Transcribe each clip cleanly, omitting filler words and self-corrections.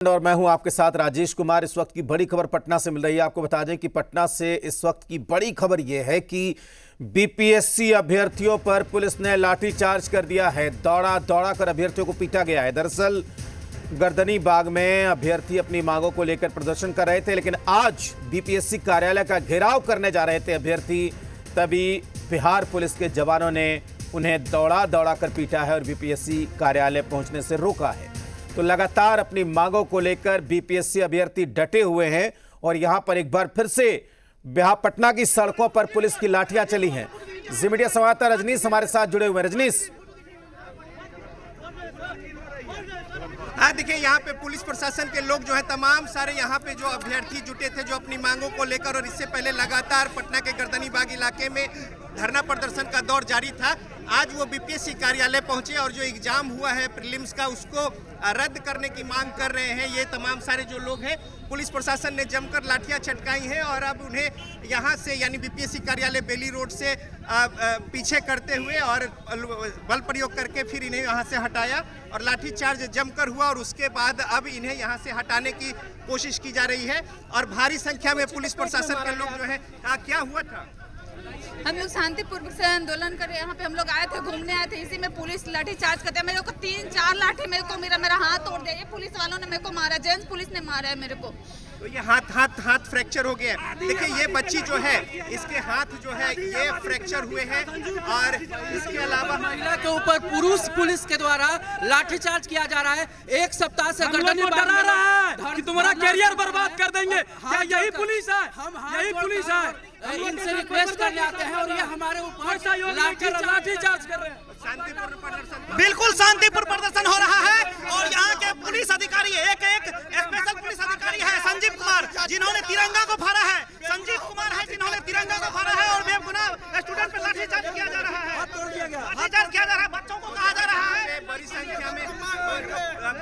और मैं हूं आपके साथ राजेश कुमार। इस वक्त की बड़ी खबर पटना से मिल रही है। आपको बता दें कि पटना से इस वक्त की बड़ी खबर यह है कि बीपीएससी अभ्यर्थियों पर पुलिस ने लाठीचार्ज कर दिया है। दौड़ा दौड़ा कर अभ्यर्थियों को पीटा गया है। दरअसल गर्दनी बाग में अभ्यर्थी अपनी मांगों को लेकर प्रदर्शन कर रहे थे, लेकिन आज बीपीएससी कार्यालय का घेराव करने जा रहे थे अभ्यर्थी, तभी बिहार पुलिस के जवानों ने उन्हें दौड़ा दौड़ा कर पीटा है और बीपीएससी कार्यालय पहुंचने से रोका है। तो लगातार अपनी मांगों को लेकर बीपीएससी अभ्यर्थी डटे हुए हैं और यहां पर एक बार फिर से पटना की सड़कों पर पुलिस की लाठियां चली हैं। जी मीडिया संवाददाता रजनीश हमारे साथ जुड़े हुए हैं। रजनीश, हाँ देखिए, यहाँ पे पुलिस प्रशासन के लोग जो है तमाम सारे यहाँ पे जो अभ्यर्थी जुटे थे जो अपनी मांगों को लेकर, और इससे पहले लगातार पटना के गर्दनी बाग इलाके में धरना प्रदर्शन का दौर जारी था। आज वो बीपीएससी कार्यालय पहुंचे और जो एग्जाम हुआ है प्रीलिम्स का उसको रद्द करने की मांग कर रहे हैं ये तमाम सारे जो लोग हैं। पुलिस प्रशासन ने जमकर लाठियां छटकाई हैं और अब उन्हें यहाँ से यानी बीपीएससी कार्यालय बेली रोड से पीछे करते हुए और बल प्रयोग करके फिर इन्हें यहाँ से हटाया और लाठीचार्ज जमकर हुआ और उसके बाद अब इन्हें यहाँ से हटाने की कोशिश की जा रही है और भारी संख्या में पुलिस प्रशासन के लोग जो है। क्या हुआ था? हम लोग शांतिपूर्वक से आंदोलन कर यहाँ पे हम लोग आए थे, घूमने आए थे, इसी में पुलिस लाठी चार्ज करते हैं। मेरे को 3-4 लाठी मेरा हाथ तोड़ दिया। ये पुलिस वालों ने मेरे को मारा, जेंट्स पुलिस ने मारा है मेरे को। तो ये हाथ फ्रैक्चर हो गया है। देखिए ये बच्ची जो है इसके हाथ जो है ये फ्रैक्चर हुए हैं और इसके अलावा महिला के ऊपर पुरुष पुलिस के द्वारा लाठीचार्ज किया जा रहा है। एक सप्ताह से गर्दनी डरा रहा है कि तुम्हारा करियर बर्बाद कर देंगे। क्या यही पुलिस है? यही पुलिस है? इनसे रिक्वेस्ट करने आते हैं और ये हमारे ऊपर लाठीचार्ज कर रहे हैं। शांतिपूर्ण प्रदर्शन, बिल्कुल शांतिपूर्ण प्रदर्शन हो रहा है और यहाँ के पुलिस अधिकारी एक स्पेशल पुलिस अधिकारी है संजीव कुमार, जिन्होंने तिरंगा को फाड़ा है। संजीव कुमार है जिन्होंने तिरंगा को फाड़ा है और बेगुनाह स्टूडेंट पर लाठीचार्ज किया जा रहा है। लाठीचार्ज किया जा रहा है, बच्चों को कहा जा रहा है। बड़ी संख्या में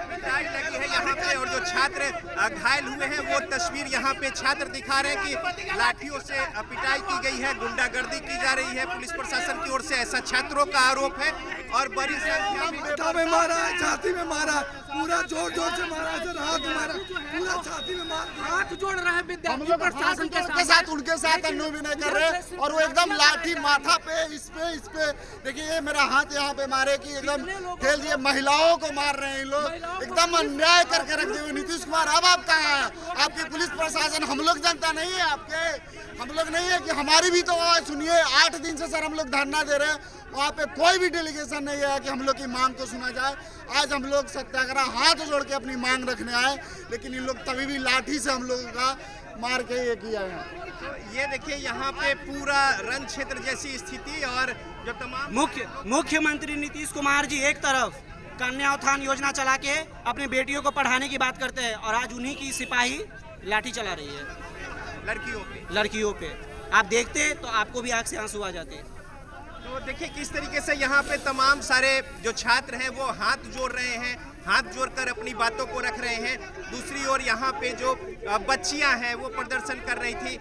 पिटाई लगी है यहाँ पे और जो छात्र घायल हुए हैं वो तस्वीर यहाँ पे छात्र दिखा रहे हैं कि लाठियों से पिटाई की गई है, गुंडागर्दी की जा रही है पुलिस प्रशासन की ओर से, ऐसा छात्रों का आरोप है। और बड़ी संख्या में मारा, छाती में मारा, पूरा जोर जोर से मारा, हाथ मारा, पूरा छाती में मारा। हाथ जोड़ रहे हैं विद्यार्थी प्रशासन के साथ, उनके साथ अन्य भी नहीं कर रहे और वो एकदम लाठी माथा पे इस पे देखिए ये मेरा हाथ यहाँ पे मारे कि एकदम खेल दिए। महिलाओं को मार रहे हैं लोग, एकदम अन्याय करके रख दिए। नीतीश कुमार अब आप कहाँ हैं? आपकी पुलिस प्रशासन, हम लोग जनता नहीं है आपके, हम लोग नहीं है कि हमारी भी तो आवाज सुनिए। 8 दिन से सर हम लोग धरना दे रहे हैं, वहाँ पे कोई भी डेलीगेशन नहीं है कि हम लोग की मांग को सुना जाए। आज हम लोग सत्याग्रह हाथ जोड़ के अपनी मांग रखने आए, लेकिन इन लोग तभी भी लाठी से हम लोगों का मार के ये किया है। ये देखिए यहाँ पे पूरा रण क्षेत्र जैसी स्थिति और जो तमाम मुख्यमंत्री नीतीश कुमार जी एक तरफ कन्या उत्थान योजना चला के अपनी बेटियों को पढ़ाने की बात करते हैं और आज उन्हीं की सिपाही लाठी चला रही है लड़कियों पे। आप देखते तो आपको भी आंख से आंसू आ जाते। तो देखिए किस तरीके से यहाँ पे तमाम सारे जो छात्र हैं वो हाथ जोड़ रहे हैं, हाथ जोड़कर अपनी बातों को रख रहे हैं। दूसरी ओर यहाँ पे जो बच्चियाँ हैं वो प्रदर्शन कर रही थी,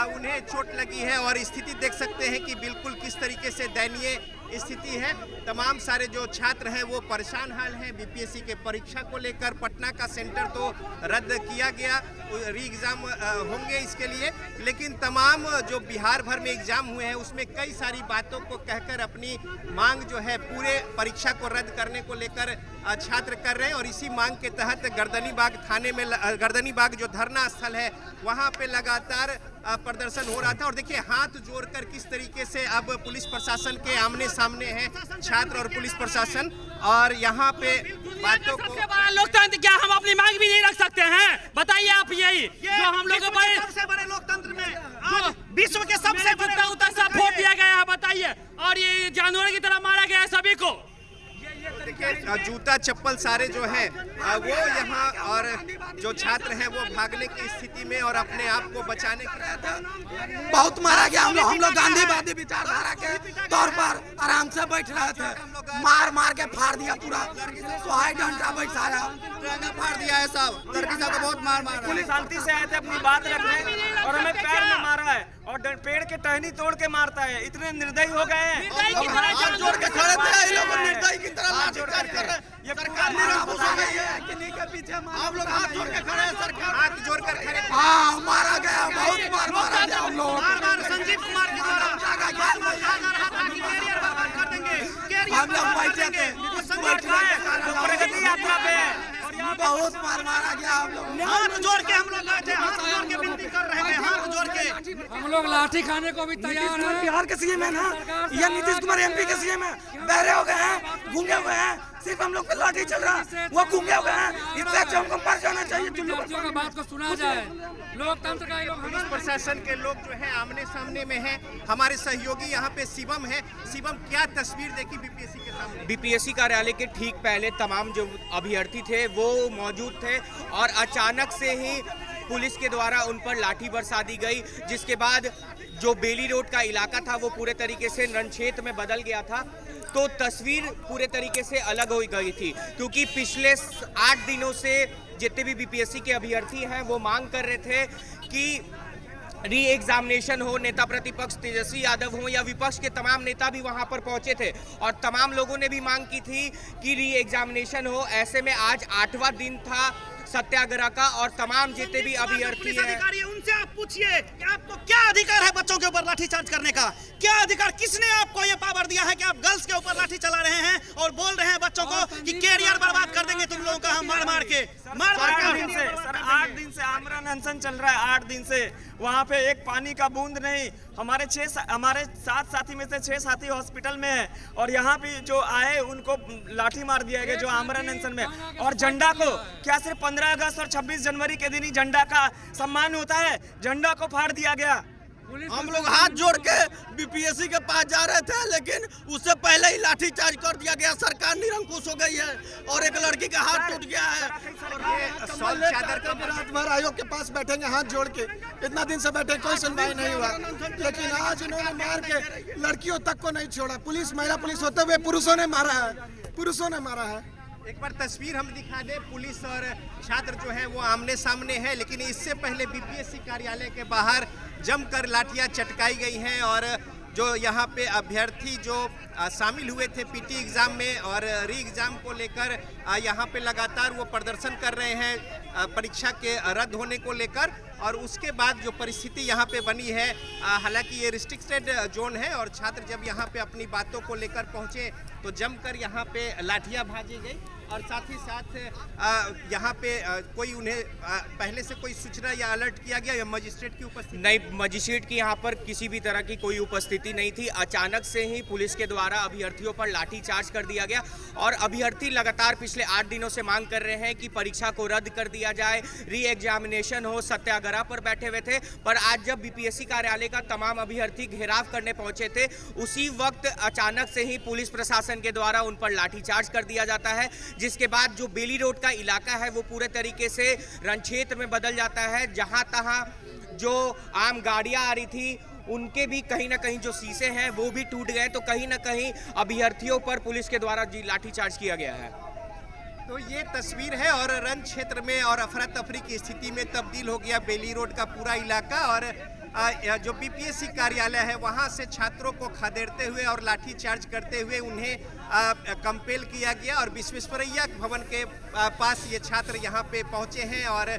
उन्हें चोट लगी है और स्थिति देख सकते हैं कि बिल्कुल किस तरीके से दयनीय स्थिति है। तमाम सारे जो छात्र हैं वो परेशान हाल हैं। बीपीएससी के परीक्षा को लेकर पटना का सेंटर तो रद्द किया गया, री एग्ज़ाम होंगे इसके लिए, लेकिन तमाम जो बिहार भर में एग्ज़ाम हुए हैं उसमें कई सारी बातों को कहकर अपनी मांग जो है पूरे परीक्षा को रद्द करने को लेकर छात्र कर रहे हैं। और इसी मांग के तहत गर्दनी बाग थाने में गर्दनी बाग जो धरना स्थल है वहाँ पे लगातार प्रदर्शन हो रहा था। और देखिए हाथ जोड़कर किस तरीके से अब पुलिस प्रशासन के आमने सामने हैं छात्र और पुलिस प्रशासन, और यहाँ पे बातों को सबसे बड़ा लोकतंत्र क्या हम अपनी मांग भी नहीं रख सकते हैं? बताइए आप। यही जो हम लोगों को सबसे बड़े लोकतंत्र में आज विश्व के सबसे बड़े उतर सब वोट दिया गया है, बताइए, और ये जानवर की तरह मारा गया है सभी को। देखिए जूता चप्पल सारे जो है वो यहाँ, और जो छात्र हैं वो भागने की स्थिति में और अपने आप को बचाने की बहुत मारा गया। हम लोग गांधीवादी विचारधारा के तौर पर आराम से बैठ रहे थे, मार के फाड़ दिया, पूरा 100 घंटा बैठाया, फाड़ दिया है सब। लड़की सब को बहुत मार पुलिस शांति से आए थे अपनी बात रखने और हमें पैर में मारा है और पेड़ के टहनी तोड़ के मारता है। इतने निर्दयी हो गए हैं। हाथ जोड़ के खड़े थे, निर्दयी की तरह ये सरकार सरकार के पीछे आप लोग हाथ हाथ जोड़कर खड़े हाँ मारा गया, बहुत बार मारा गया हम लोग। बार संजीव कुमार के द्वारा बार कहा जा रहा था कि कैरियर बर्बाद कर देंगे, कैरियर बर्बाद कर देंगे। तो संजीव कुमार प्रगति यात्रा पे बहुत बार मारा गया हम लोग। हाथ जोड़ के हम लोग गए थे, हाथ जोड़ के विनती कर रहे थे, हाथ जोड़ के। हम लोग लाठी खाने को भी तैयार हैं। बिहार के सीएम है ना, या नीतीश कुमार एमपी के सीएम है, बहरे हो गए हैं, गूंगे हुए हैं, सिर्फ हम लोग पे लाठी चल रहा है, वो गूंगे हुए हैं। इससे अच्छा हमको मर जाना चाहिए। विद्यार्थियों की बात को सुना जाए, लोकतंत्र का पुलिस प्रशासन के लोग जो है आमने सामने में हैं। हमारे सहयोगी यहाँ पे शिवम है। शिवम, क्या तस्वीर देखी बीपीएससी के सामने? बीपीएससी कार्यालय के ठीक पहले तमाम जो अभ्यर्थी थे वो मौजूद थे और अचानक से ही पुलिस के द्वारा उन पर लाठी बरसा दी गई, जिसके बाद जो बेली रोड का इलाका था वो पूरे तरीके से रणक्षेत्र में बदल गया था। तो तस्वीर पूरे तरीके से अलग हो गई थी, क्योंकि पिछले 8 दिनों से जितने भी बीपीएससी के अभ्यर्थी हैं वो मांग कर रहे थे कि री एग्जामिनेशन हो। नेता प्रतिपक्ष तेजस्वी यादव हो या विपक्ष के तमाम नेता भी वहां पर पहुंचे थे और तमाम लोगों ने भी मांग की थी कि री एग्जामिनेशन हो। ऐसे में आज 8वां दिन था सत्याग्रह का और तमाम जितने भी अभ्यर्थी हैं अधिकारी उनसे आप पूछिए कि आपको क्या अधिकार है बच्चों के ऊपर लाठीचार्ज करने का? क्या अधिकार, किसने आपको ये पावर दिया है कि आप गर्ल्स के ऊपर लाठी चला रहे हैं और बोल रहे हैं बच्चों को कि कैरियर बर्बाद कर देंगे तुम लोगों का, हम मार मार के सर 8 दिन से आमरण अनशन चल रहा है। 8 दिन से वहाँ पे एक पानी का बूंद नहीं। हमारे 7 साथी में से 6 साथी हॉस्पिटल में है और यहाँ पे जो आए उनको लाठी मार दिया गया जो आमरण अनशन में। और झंडा को क्या सिर्फ 15 अगस्त और 26 जनवरी के दिन ही झंडा का सम्मान होता है? झंडा को फाड़ दिया गया। हम लोग हाथ जोड़ के बीपीएससी के पास जा रहे थे, लेकिन उससे पहले ही लाठीचार्ज कर दिया गया। सरकार निरंकुश हो गई है और एक लड़की का हाथ टूट गया है। रात भर आयोग के पास बैठेंगे हाथ जोड़ के, इतना दिन से बैठे कोई सुनवाई नहीं हुआ, लेकिन आज इन्होंने मार के लड़कियों तक को नहीं छोड़ा। पुलिस, महिला पुलिस होते हुए पुरुषों ने मारा है, पुरुषों ने मारा है। एक बार तस्वीर हम दिखा दें। पुलिस और छात्र जो है वो आमने सामने है, लेकिन इससे पहले बीपीएससी कार्यालय के बाहर जमकर लाठियां चटकाई गई हैं और जो यहाँ पे अभ्यर्थी जो शामिल हुए थे पीटी एग्ज़ाम में और री एग्ज़ाम को लेकर यहाँ पे लगातार वो प्रदर्शन कर रहे हैं परीक्षा के रद्द होने को लेकर। और उसके बाद जो परिस्थिति यहाँ पे बनी है, हालांकि ये रिस्ट्रिक्टेड जोन है और छात्र जब यहाँ पे अपनी बातों को लेकर पहुँचे तो जमकर यहाँ पे लाठियाँ भाजी गई और साथ ही साथ यहाँ पे कोई उन्हें पहले से कोई सूचना या अलर्ट किया गया या मजिस्ट्रेट की उपस्थिति? नहीं, मजिस्ट्रेट की यहाँ पर किसी भी तरह की कोई उपस्थिति नहीं थी। अचानक से ही पुलिस के द्वारा अभ्यर्थियों पर लाठीचार्ज कर दिया गया और अभ्यर्थी लगातार पिछले 8 दिनों से मांग कर रहे हैं कि परीक्षा को रद्द कर दिया जाए, री एग्जामिनेशन हो। सत्याग्रह पर बैठे हुए थे, पर आज जब बीपीएससी कार्यालय का तमाम अभ्यर्थी घेराव करने पहुंचे थे, उसी वक्त अचानक से ही पुलिस प्रशासन के द्वारा उन पर लाठीचार्ज कर दिया जाता है, जिसके बाद जो बेली रोड का इलाका है वो पूरे तरीके से रणक्षेत्र में बदल जाता है। जहां तहां जो आम गाड़ियां आ रही थी उनके भी कहीं ना कहीं जो शीशे हैं वो भी टूट गए। तो कहीं ना कहीं अभ्यर्थियों पर पुलिस के द्वारा लाठीचार्ज किया गया है। तो ये तस्वीर है और रण क्षेत्र में और अफरा तफरी की स्थिति में तब्दील हो गया बेली रोड का पूरा इलाका। और जो बीपीएससी कार्यालय है वहां से छात्रों को खदेड़ते हुए और लाठीचार्ज करते हुए उन्हें कंपेल किया गया और विश्वेश्वरैया भवन के पास ये छात्र यहाँ पे पहुँचे हैं और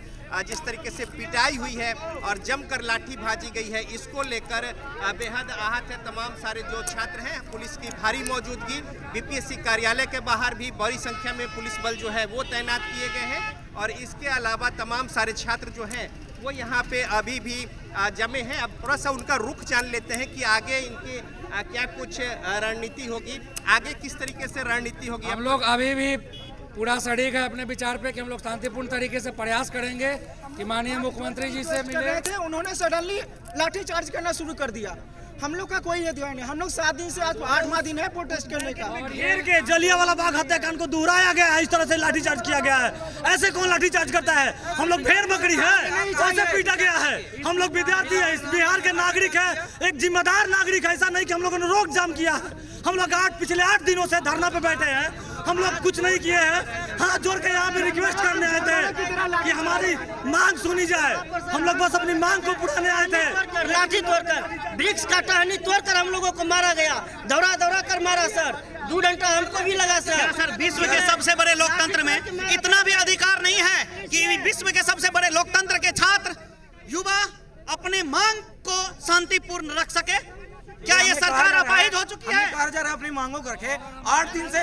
जिस तरीके से पिटाई हुई है और जमकर लाठी भाजी गई है, इसको लेकर बेहद आहत है तमाम सारे जो छात्र हैं। पुलिस की भारी मौजूदगी, बीपीएससी कार्यालय के बाहर भी बड़ी संख्या में पुलिस बल जो है वो तैनात किए गए हैं और इसके अलावा तमाम सारे छात्र जो हैं वो यहाँ पे अभी भी जमे हैं। अब थोड़ा सा उनका रुख जान लेते हैं कि आगे इनकी क्या कुछ रणनीति होगी, आगे किस तरीके से रणनीति होगी। हम लोग अभी भी पूरा सटीक है अपने विचार पे कि हम लोग शांतिपूर्ण तरीके से प्रयास करेंगे कि माननीय मुख्यमंत्री जी से मिले थे। उन्होंने सडनली लाठी चार्ज करना शुरू कर दिया। हम लोग का कोई ध्यान नहीं। हम लोग 7 दिन से आज 8वां दिन है प्रोटेस्ट करने का। घेर के जलियांवाला बाग हत्याकांड को दोहराया गया है, इस तरह से लाठीचार्ज किया गया है। ऐसे कौन लाठीचार्ज करता है? हम लोग भेड़ बकरी है, ऐसे पीटा गया है। हम लोग विद्यार्थी है, इस बिहार के नागरिक है, एक जिम्मेदार नागरिक है। ऐसा नहीं कि हम लोगों ने रोक जाम किया है। हम लोग पिछले 8 दिनों से धरना पे बैठे हैं, हम लोग कुछ नहीं किए हैं। हाथ जोड़ के यहाँ पे रिक्वेस्ट करने आए थे कि हमारी मांग सुनी जाए। हम लोग बस अपनी मांग को पुराने आए थे। लाठी तोड़कर, वृक्ष का टहनी तोड़कर हम लोगों को मारा गया, दौड़ा दौड़ा कर मारा सर। 2 घंटा हमको भी लगा सर। विश्व के सबसे बड़े लोकतंत्र में इतना भी अधिकार नहीं है कि विश्व के सबसे बड़े लोकतंत्र के छात्र युवा अपने मांग को शांतिपूर्ण रख सके। क्या ये सरकार अपाहिज हो चुकी है? कहा जा रहा है अपनी मांगों को रखे। 8 दिन से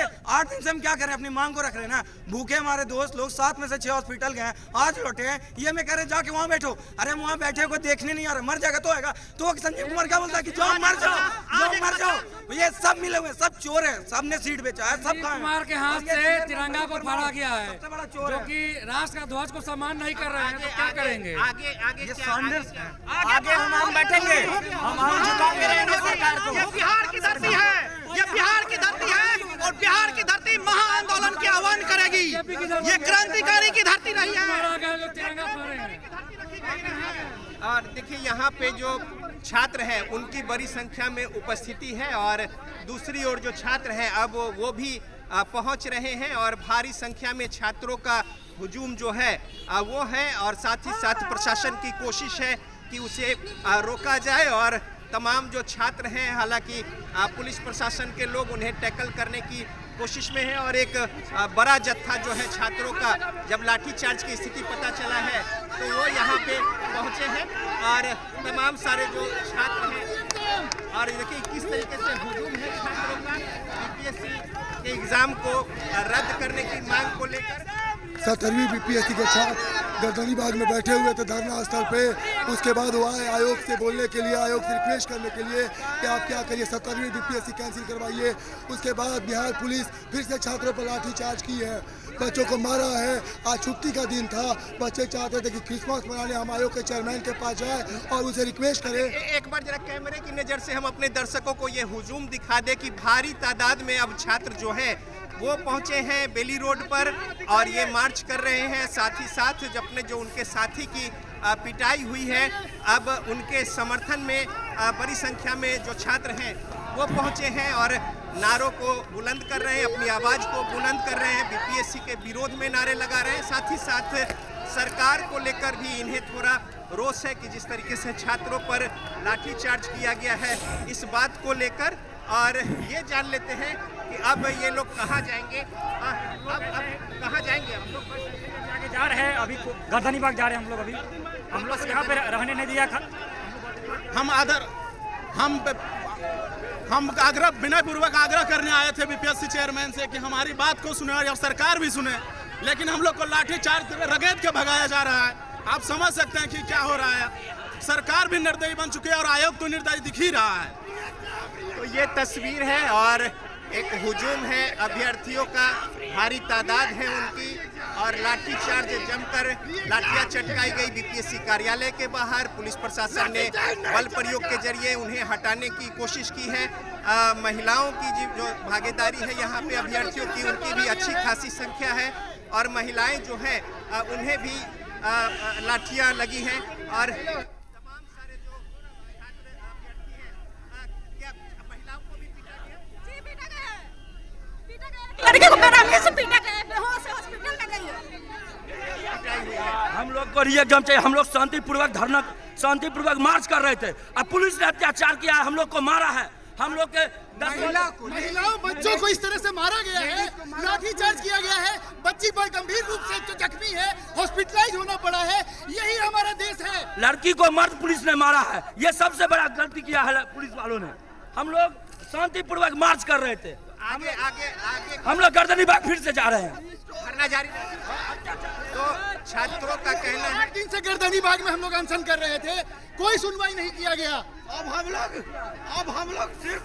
हम क्या कर रहे हैं, अपनी मांग को रख रहे हैं ना। भूखे हमारे दोस्त लोग 7 में से 6 हॉस्पिटल गए, आज लौटे हैं। ये मैं कह रहे जाके वहाँ बैठो। अरे वहाँ बैठे को देखने नहीं आ रहा, मर जाएगा तो आएगा। तो संजीव कुमार क्या बोलता है कि जाओ मर जाओ, जाओ मर जाओ। ये सब मिले हुए, सब चोर है, सबने सीट बेचा है, सब कुमार के हाथ से तिरंगा को फाड़ा गया है, जो कि राष्ट्र का ध्वज को सम्मान नहीं कर रहे हैं। तो क्या करेंगे आगे आगे हम बैठेंगे, हम झुकाते रहेंगे। ये बिहार की धरती है, ये बिहार की धरती है और बिहार की धरती महा आंदोलन के आह्वान करेगी। ये क्रांतिकारी की धरती नहीं है। और देखिए यहाँ पे जो छात्र हैं उनकी बड़ी संख्या में उपस्थिति है और दूसरी ओर जो छात्र हैं अब वो भी पहुँच रहे हैं और भारी संख्या में छात्रों का हुजूम जो है वो है और साथ ही साथ प्रशासन की कोशिश है कि उसे रोका जाए और तमाम जो छात्र हैं, हालांकि पुलिस प्रशासन के लोग उन्हें टैकल करने की कोशिश में है और एक बड़ा जत्था जो है छात्रों का जब लाठीचार्ज की स्थिति पता चला है तो वो यहाँ पे पहुँचे हैं और तमाम सारे जो छात्र हैं और देखिए किस तरीके से हुजूम है छात्रों का बीपीएससी के एग्ज़ाम को रद्द करने की मांग को लेकर। 17वीं बीपीएससी के छात्र गर्दनी बाग में बैठे हुए थे धरना स्थल पे। उसके बाद वो आए आयोग से बोलने के लिए, आयोग से रिक्वेस्ट करने के लिए कि आप क्या करिए, 17वीं बीपीएससी कैंसिल करवाइए। उसके बाद बिहार पुलिस फिर से छात्रों पर लाठीचार्ज की है, बच्चों को मारा है। आज छुट्टी का दिन था, बच्चे चाहते थे कि क्रिसमस मनाने हम आयोग के चेयरमैन के पास जाए और उसे रिक्वेस्ट करें। एक बार जरा कैमरे की नज़र से हम अपने दर्शकों को ये हुजूम दिखा दे कि भारी तादाद में अब छात्र जो है वो पहुंचे हैं बेली रोड पर और ये मार्च कर रहे हैं। साथ ही साथ अपने जो उनके साथी की पिटाई हुई है अब उनके समर्थन में बड़ी संख्या में जो छात्र हैं वो पहुंचे हैं और नारों को बुलंद कर रहे हैं, अपनी आवाज़ को बुलंद कर रहे हैं, बीपीएससी के विरोध में नारे लगा रहे हैं। साथ ही साथ सरकार को लेकर भी इन्हें थोड़ा रोष है कि जिस तरीके से छात्रों पर लाठीचार्ज किया गया है इस बात को लेकर। और ये जान लेते हैं कि अब ये लोग कहाँ जाएंगे, अब कहाँ जाएंगे हम लोग? आगे जा रहे हैं, अभी गर्दनी बाग जा रहे हैं हम लोग। अभी हम लोग यहाँ पे रहने नहीं दिया। हम आग्रह विनय पूर्वक आग्रह करने आए थे बीपीएससी चेयरमैन से कि हमारी बात को सुने और सरकार भी सुने, लेकिन हम लोग को लाठीचार्ज रगेद के भगाया जा रहा है। आप समझ सकते हैं कि क्या हो रहा है। सरकार भी निर्दयी बन चुकी है और आयोग तो निर्दयी दिख ही रहा है। तो ये तस्वीर है और एक हुजूम है, अभ्यर्थियों का भारी तादाद है उनकी और लाठीचार्ज जमकर लाठियां चटकाई गई बीपीएससी कार्यालय के बाहर। पुलिस प्रशासन ने बल प्रयोग के जरिए उन्हें हटाने की कोशिश की है। महिलाओं की जो भागीदारी है यहाँ पे अभ्यर्थियों की, उनकी भी अच्छी खासी संख्या है और महिलाएं जो हैं उन्हें भी लाठियां लगी हैं और तमाम सारे जो छात्र अभ्यर्थी हैं क्या महिलाओं को भी पीटा गया? जी पीटा गया, लड़के को बेरहमी से पीटा गया, बेहोश है, हॉस्पिटल में गई है। हम लोग को एकदम चाहिए। हम लोग शांतिपूर्वक धरना, शांतिपूर्वक मार्च कर रहे थे, अब पुलिस ने अत्याचार किया, हम लोग को मारा है। हम लोग के महिलाओं बच्चों को इस तरह से मारा गया है, लाठीचार्ज किया गया है, बच्ची पर गंभीर रूप से जो जख्मी है, हॉस्पिटलाइज होना पड़ा है। यही हमारा देश है। लड़की को मर्द पुलिस ने मारा है, ये सबसे बड़ा गलती किया है पुलिस वालों ने। हम लोग शांतिपूर्वक मार्च कर रहे थे, आगे आगे आगे हम लोग गर्दनी बाग फिर से जा रहे हैं, धरना जारी। तो छात्रों का कहना है 8 दिन से गर्दनी बाग में हम लोग अनशन कर रहे थे, कोई सुनवाई नहीं किया गया। अब हम लोग सिर्फ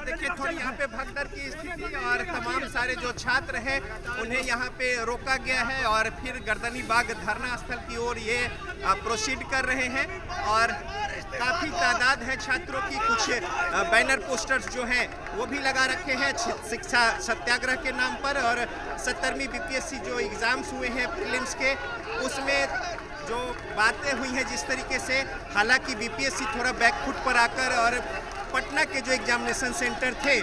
देखिए थोड़ी यहाँ पे भगदड़ की स्थिति और तमाम सारे जो छात्र हैं उन्हें यहाँ पे रोका गया है और फिर गर्दनी बाग धरना स्थल की ओर ये प्रोसीड कर रहे हैं और काफ़ी तादाद है छात्रों की। कुछ बैनर पोस्टर्स जो हैं वो भी लगा रखे हैं शिक्षा सत्याग्रह के नाम पर और 17वीं बीपीएससी जो एग्ज़ाम्स हुए हैं प्रीलिम्स के, उसमें जो बातें हुई हैं जिस तरीके से, हालांकि बीपीएससी थोड़ा बैकफुट पर आकर और पटना के जो एग्जामिनेशन सेंटर थे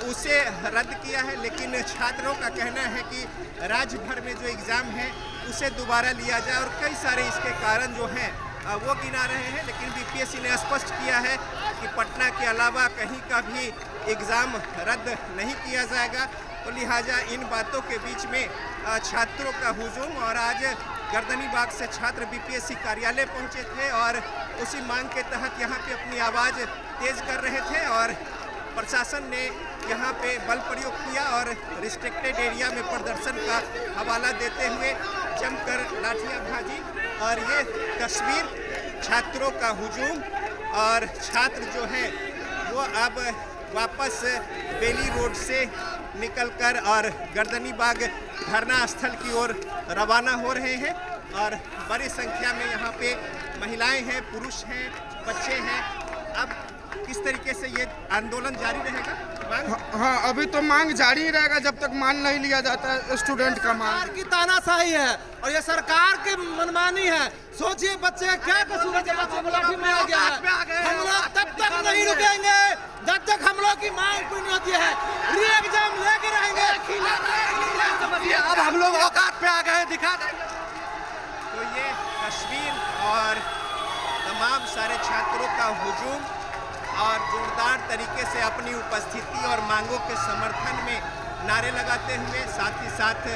उसे रद्द किया है, लेकिन छात्रों का कहना है कि राज्य भर में जो एग्ज़ाम है उसे दोबारा लिया जाए और कई सारे इसके कारण जो हैं वो गिना रहे हैं। लेकिन बीपीएससी ने स्पष्ट किया है कि पटना के अलावा कहीं का भी एग्ज़ाम रद्द नहीं किया जाएगा। तो लिहाजा इन बातों के बीच में छात्रों का हुजूम, और आज गर्दनीबाग से छात्र बीपीएससी कार्यालय पहुंचे थे और उसी मांग के तहत यहां पे अपनी आवाज़ तेज कर रहे थे और प्रशासन ने यहां पे बल प्रयोग किया और रिस्ट्रिक्टेड एरिया में प्रदर्शन का हवाला देते हुए जमकर लाठियाँबाजी। और ये तस्वीर छात्रों का हुजूम, और छात्र जो हैं वो अब वापस बेली रोड से निकलकर और गर्दनीबाग धरना स्थल की ओर रवाना हो रहे हैं। और बड़ी संख्या में यहाँ पे महिलाएं हैं, पुरुष हैं, बच्चे हैं। अब किस तरीके से ये आंदोलन जारी रहेगा? हाँ, अभी तो मांग जारी रहेगा जब तक मान नहीं लिया जाता है स्टूडेंट का मांग। सरकार की तानाशाही है और ये सरकार की मनमानी है। सोचिए बच्चे क्या कसूर है, बच्चे को लाठी मारा गया है। हम लोग तब तक नहीं रुकेंगे जब तक हम लोग की मांग पूरी नहीं होती है। री एग्जाम लेके रहेंगे। अब हम लोग औकात पे आ गए, दिखा देंगे। तो ये तस्वीर और तमाम सारे छात्रों का हुजूम और जोरदार तरीके से अपनी उपस्थिति और मांगों के समर्थन में नारे लगाते हुए, साथ ही साथ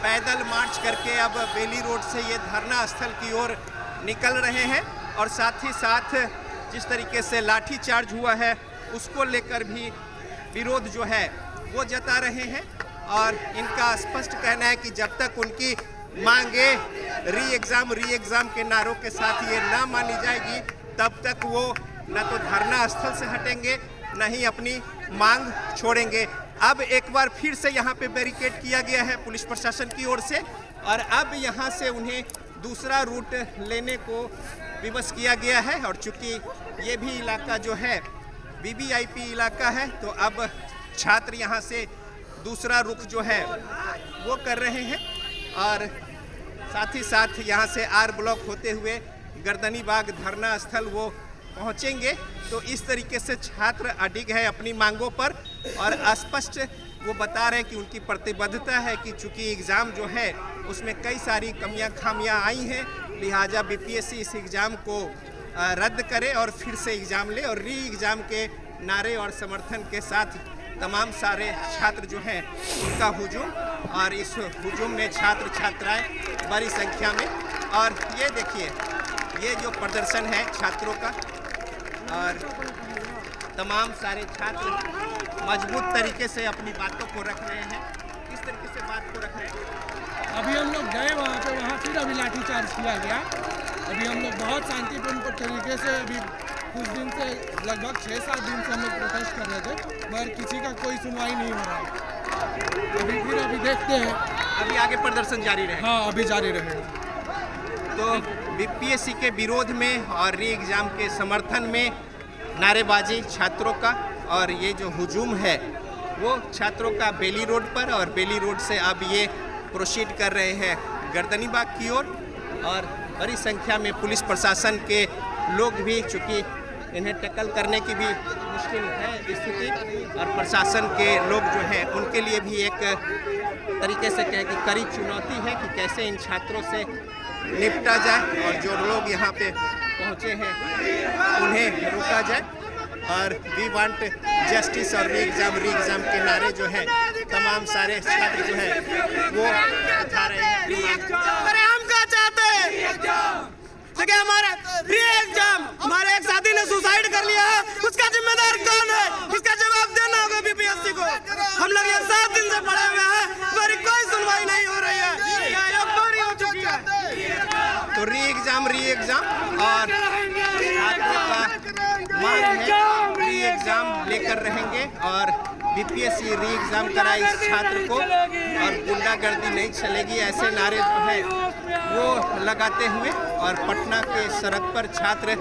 पैदल मार्च करके अब बेली रोड से ये धरना स्थल की ओर निकल रहे हैं। और साथ ही साथ जिस तरीके से लाठी चार्ज हुआ है उसको लेकर भी विरोध जो है वो जता रहे हैं। और इनका स्पष्ट कहना है कि जब तक उनकी मांगे री एग्ज़ाम के नारों के साथ ये ना मानी जाएगी तब तक वो न तो धरना स्थल से हटेंगे न ही अपनी मांग छोड़ेंगे। अब एक बार फिर से यहाँ पे बैरिकेड किया गया है पुलिस प्रशासन की ओर से, और अब यहाँ से उन्हें दूसरा रूट लेने को विवश किया गया है। और चूँकि ये भी इलाका जो है वीवीआईपी इलाका है, तो अब छात्र यहाँ से दूसरा रुख जो है वो कर रहे हैं। और साथ ही साथ यहाँ से आर ब्लॉक होते हुए गर्दनीबाग धरना स्थल वो पहुँचेंगे। तो इस तरीके से छात्र अडिग है अपनी मांगों पर और स्पष्ट वो बता रहे हैं कि उनकी प्रतिबद्धता है कि चूँकि एग्ज़ाम जो है उसमें कई सारी कमियां खामियां आई हैं, लिहाजा बीपीएससी इस एग्ज़ाम को रद्द करे और फिर से एग्ज़ाम ले। और री एग्ज़ाम के नारे और समर्थन के साथ तमाम सारे छात्र जो हैं उनका हुजूम, और इस हुजूम में छात्र छात्राएं बड़ी संख्या में। और ये देखिए, ये जो प्रदर्शन है छात्रों का, और तमाम सारे छात्र मजबूत तरीके से अपनी बातों को रख रहे हैं। किस तरीके से बात को रख रहे हैं? अभी हम लोग गए वहाँ पे, वहाँ फिर अभी लाठीचार्ज किया गया। अभी हम लोग बहुत शांतिपूर्ण तरीके से अभी कुछ दिन से लगभग 6-7 दिन से हम लोग प्रोटेस्ट कर रहे थे, मगर किसी का कोई सुनवाई नहीं हो रहा है। अभी देखते हैं, अभी आगे प्रदर्शन जारी रहेगा। हाँ, अभी जारी रहेगा। तो बीपीएससी के विरोध में और री एग्ज़ाम के समर्थन में नारेबाजी छात्रों का, और ये जो हुजूम है वो छात्रों का बेली रोड पर, और बेली रोड से अब ये प्रोसीड कर रहे हैं गर्दनीबाग की ओर। और बड़ी संख्या में पुलिस प्रशासन के लोग भी, चूँकि इन्हें टैकल करने की भी मुश्किल है स्थिति, और प्रशासन के लोग जो हैं उनके लिए भी एक तरीके से कहें कि कड़ी चुनौती है कि कैसे इन छात्रों से निपटा जाए और जो लोग यहाँ पे पहुँचे हैं उन्हें रोका जाए। और वी वांट जस्टिस और री एग्ज़ाम के नारे जो है तमाम सारे छात्र जो है वो उठा रहे हैं। अरे हम क्या चाहते हैं? देखिए, हमारे री एग्जाम, हमारे एक साथी ने सुसाइड कर लिया है, उसका जिम्मेदार कौन है? इसका जवाब देना होगा बीपीएससी को। हम लोग ये 7 दिन से पड़े हुए हैं, हमारी कोई सुनवाई नहीं हो रही है, पूरी हो चुकी है। तो री एग्ज़ाम और छात्रों का मांग है री एग्ज़ाम लेकर रहेंगे, और बीपीएससी री एग्ज़ाम कराए इस छात्र को, और गुंडागर्दी नहीं चलेगी, ऐसे नारे जो है वो लगाते हुए। और पटना के सड़क पर छात्र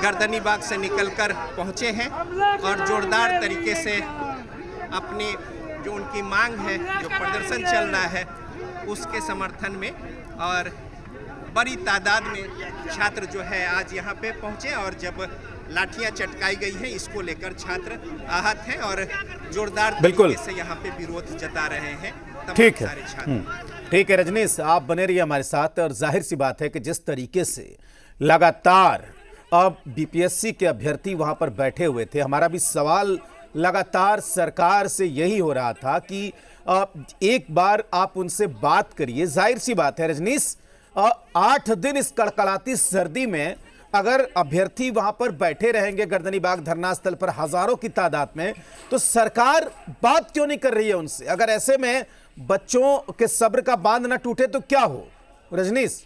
गर्दनीबाग से निकलकर पहुंचे हैं और जोरदार तरीके से अपनी जो उनकी मांग है, जो प्रदर्शन चल रहा है उसके समर्थन में, और बड़ी तादाद में छात्र जो है आज यहाँ पे पहुँचे। और जब लाठियां चटकाई गई हैं, इसको लेकर छात्र आहत हैं और जोरदार बिल्कुल तरीके से यहाँ पे विरोध जता रहे हैं तमाम ठीक है। सारे छात्र। ठीक है रजनीश, आप बने रहिए हमारे साथ। और जाहिर सी बात है कि जिस तरीके से लगातार अब बीपीएससी के अभ्यर्थी वहां पर बैठे हुए थे, हमारा भी सवाल लगातार सरकार से यही हो रहा था कि एक बार आप उनसे बात करिए। जाहिर सी बात है रजनीश, 8 दिन इस कड़कड़ाती सर्दी में अगर अभ्यर्थी वहां पर बैठे रहेंगे गर्दनी बाग धरना स्थल पर हजारों की तादाद में, तो सरकार बात क्यों नहीं कर रही है उनसे? अगर ऐसे में बच्चों के सब्र का बांध न टूटे तो क्या हो रजनीश?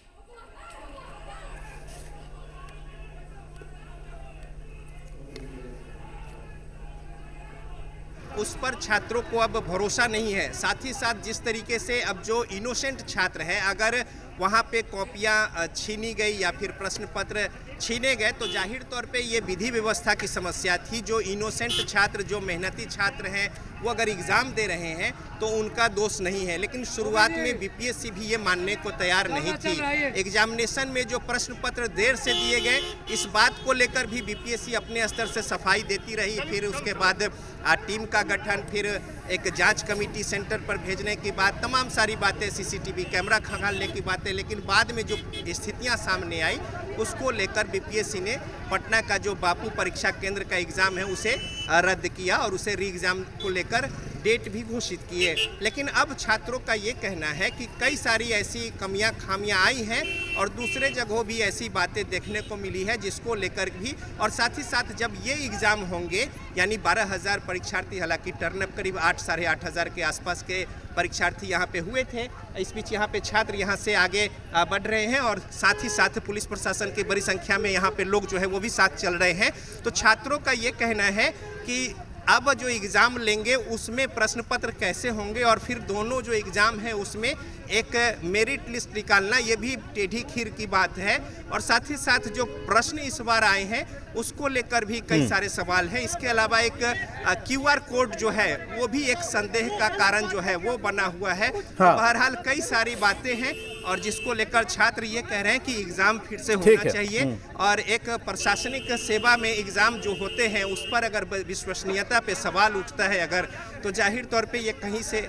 उस पर छात्रों को अब भरोसा नहीं है। साथ ही साथ जिस तरीके से अब जो इनोसेंट छात्र हैं, अगर वहाँ पे कॉपियाँ छीनी गई या फिर प्रश्न पत्र छीने गए तो जाहिर तौर पे ये विधि व्यवस्था की समस्या थी। जो इनोसेंट छात्र, जो मेहनती छात्र हैं, वो अगर एग्ज़ाम दे रहे हैं तो उनका दोष नहीं है। लेकिन शुरुआत में बीपीएससी भी ये मानने को तैयार नहीं थी। एग्जामिनेशन में जो प्रश्न पत्र देर से दिए गए, इस बात को लेकर भी बीपीएससी अपने स्तर से सफाई देती रही। फिर उसके बाद टीम का गठन, फिर एक जांच कमेटी सेंटर पर भेजने के बाद तमाम सारी बातें, सीसीटीवी कैमरा खंगालने की बातें, लेकिन बाद में जो स्थितियां सामने आई उसको लेकर बीपीएससी ने पटना का जो बापू परीक्षा केंद्र का एग्ज़ाम है उसे रद्द किया और उसे री एग्ज़ाम को लेकर डेट भी घोषित किए। लेकिन अब छात्रों का ये कहना है कि कई सारी ऐसी कमियां खामियां आई हैं और दूसरे जगहों भी ऐसी बातें देखने को मिली है जिसको लेकर भी, और साथ ही साथ जब ये एग्ज़ाम होंगे यानी 12,000 परीक्षार्थी, हालांकि टर्नअप करीब 8-8,500 हज़ार के आसपास के परीक्षार्थी यहाँ पे हुए थे। इस बीच यहाँ पे छात्र यहाँ से आगे बढ़ रहे हैं और साथ ही साथ पुलिस प्रशासन की बड़ी संख्या में यहाँ पे लोग जो है वो भी साथ चल रहे हैं। तो छात्रों का ये कहना है कि अब जो एग्ज़ाम लेंगे उसमें प्रश्न पत्र कैसे होंगे और फिर दोनों जो एग्ज़ाम है उसमें एक मेरिट लिस्ट निकालना, ये भी टेढ़ी खीर की बात है। और साथ ही साथ जो प्रश्न इस बार आए हैं उसको लेकर भी कई सारे सवाल हैं। इसके अलावा एक QR कोड जो है वो भी एक संदेह का कारण जो है वो बना हुआ है। हाँ। बहरहाल कई सारी बातें हैं और जिसको लेकर छात्र ये कह रहे हैं कि एग्ज़ाम फिर से होना चाहिए और एक प्रशासनिक सेवा में एग्ज़ाम जो होते हैं उस पर अगर विश्वसनीयता पे सवाल उठता है अगर, तो जाहिर तौर पे ये कहीं से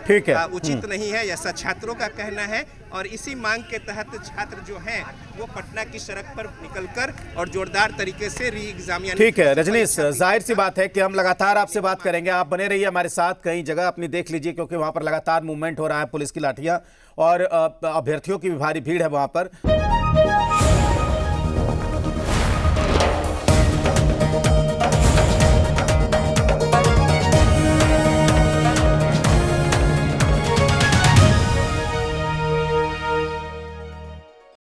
उचित नहीं है, ऐसा छात्रों का कहना है। और इसी मांग के तहत छात्र जो हैं वो पटना की सड़क पर निकलकर और जोरदार तरीके से री एग्जाम। ठीक है रजनीश, जाहिर सी बात है कि हम लगातार आपसे बात करेंगे, आप बने रहिए हमारे साथ। कई जगह अपनी देख लीजिए क्योंकि वहां पर लगातार मूवमेंट हो रहा है, पुलिस की लाठियां और अभ्यर्थियों की भी भारी भीड़ है वहां पर।